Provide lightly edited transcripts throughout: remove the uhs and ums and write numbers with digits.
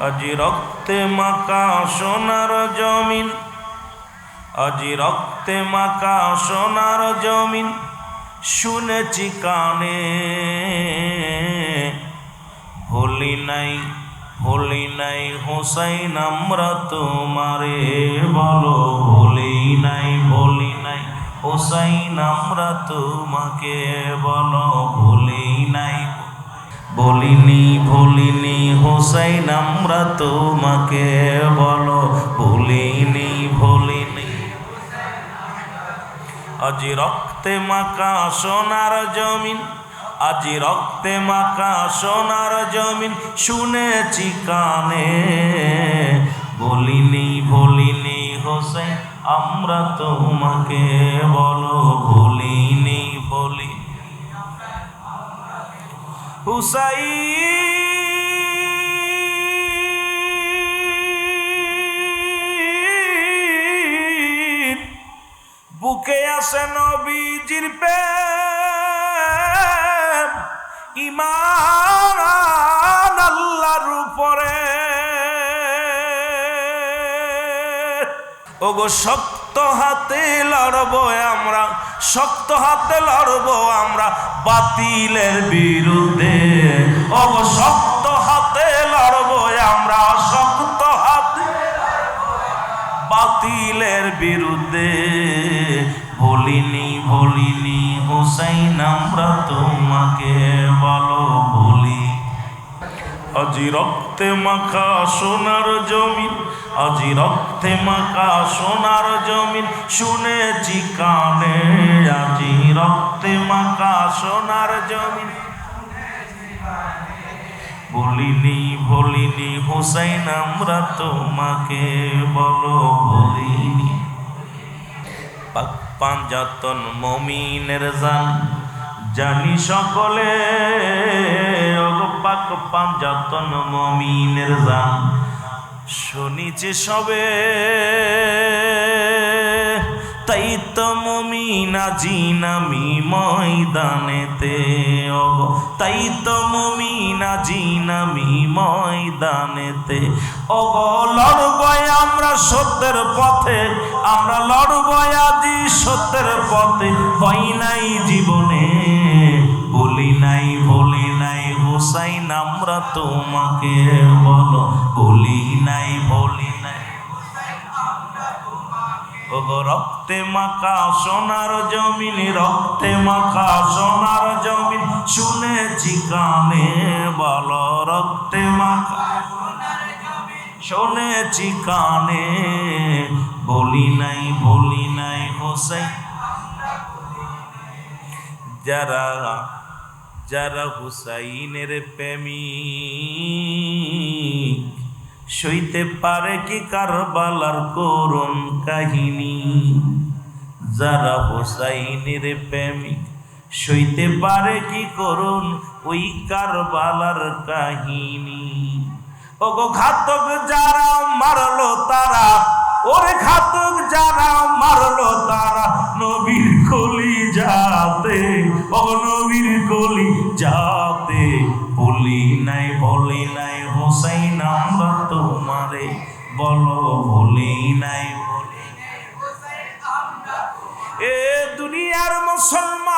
আজি রক্তে মাখা সোনার জমিন, আজি রক্তে মাখা সোনার জমিন, শুনেছি কানে। ভুলি নাই হোসাইন আমরা তোমারে, বলো ভুলি নাই হোসাইন আমরা তোমাকে, বলো ভুলি নাই। ভুলিনি হোসাইন আমরা তোমাকে, বলো ভুলিনি। আজি রক্তে মাখা সোনার জমিন, আজি রক্তে মাখা সোনার জমিন, শুনেছি কানে। ভুলিনি হোসাইন আমরা তোমাকে, বলো ভুলিনি। হুসাইন বুকে আসে নবীজির প্রেম, ঈমান আল্লাহর উপরে। ওগো শক্ত হাতে লড়বো আমরা, শক্ত হাতে লড়বো আমরা বাতিলের বিরুদ্ধে। ওগো শক্ত হাতে লড়বো আমরা, শক্ত হাতে বাতিলের বিরুদ্ধে। ভুলিনি হোসাইন আমরা তোমাকে, বলো ভুলি। আজি রক্তে মাখা সোনার জমিন, আজি রক্তে মাখা সোনার জমিন, শুনেছি কানে। আজি রক্তে মাখা সোনার জমিন, ভুলিনি হোসাইন আমরা তোমাকে, বলো ভুলিনি। পাক পাঞ্জাতন মুমিনের জান জানি সকলে, ওগো পাক পাঞ্জাতন মুমিনের জান শুনিছে সবে। তাই তো মুমিন আজি নামি ময়দানেতে, ওগো তাই তো মুমিন আজি নামি ময়দানেতে। ওগো লড়বো আমরা সত্যের পথে, আমরা লড়বো আজি সত্যের পথে। ভয় নাই জীবনে, ভুলি নাই হোসাইন আমরা তোমাকে, বলো ভুলি নাই। ওগো রক্তে মাখা সোনার জমিন, রক্তে মাখা সোনার জমিন, শুনেছি কানে, বলো রক্তে মাখা শুনেছি কানে। ভুলি নাই হোসাইন। যারা হুসাইনের প্রেমিক, সইতে পারে কি কারবালার করুণ কাহিনী। যারা হুসাইনের প্রেমিক, সইতে পারে কি করুণ ওই কারবালার কাহিনী। ওগো ঘাতক যারা মারলো তারা, ওরে ঘাতক যারা মারলো তারা নবীর কলি যাতে, ও নবীর কলি যাতে। ভুলি নাই হোসাইন আমরা তোমারে, বলো ভুলি নাই। এ দুনিয়ার মুসলমান,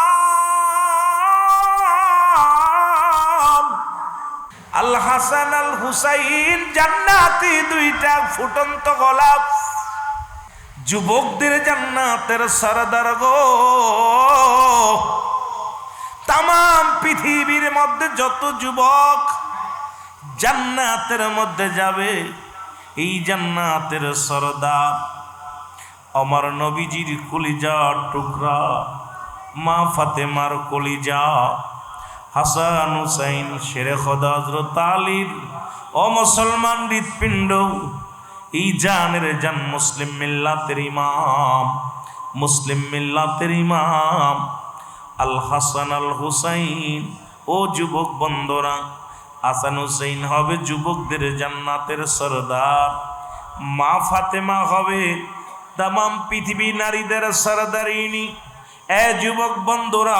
আল হাসান আল হুসাইন জান্নাতি দুইটা ফুটন্ত গোলাপ, যুবকদের জান্নাতের সরদার গো। তামাম পৃথিবীর মধ্যে যত যুবক জান্নাতের মধ্যে যাবে, এই জান্নাতের সরদার আমার নবীজির কলিজার টুকরা, মা ফাতেমার কলিজা, হাসান হুসাইন শেরে খোদা হযরত আলীর ও মুসলমান হৃৎপিণ্ড। এই জানের জান মুসলিম মিল্লাতের ইমাম আল হাসান আল হুসাইন। ও যুবক বন্ধুরা, হাসান হুসাইন হবে যুবকদের জান্নাতের সরদার, মা ফাতেমা হবে তামাম পৃথিবী নারীদের সরদারিনী। এ যুবক বন্ধুরা,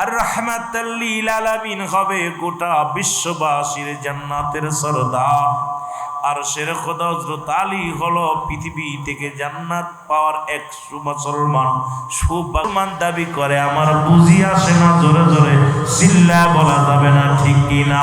আর রাহমাতাল লিল আলামিন হবে গোটা বিশ্ববাসীর জান্নাতের সরদার। আরশের খোদা হযরত আলী হলো পৃথিবী থেকে জান্নাত পাওয়ার এক মুসলমান সুবমান দাবি করে। আমার বুঝি আসে না, জোরে জোরে চিল্লায় বলা যাবে না, ঠিক কিনা?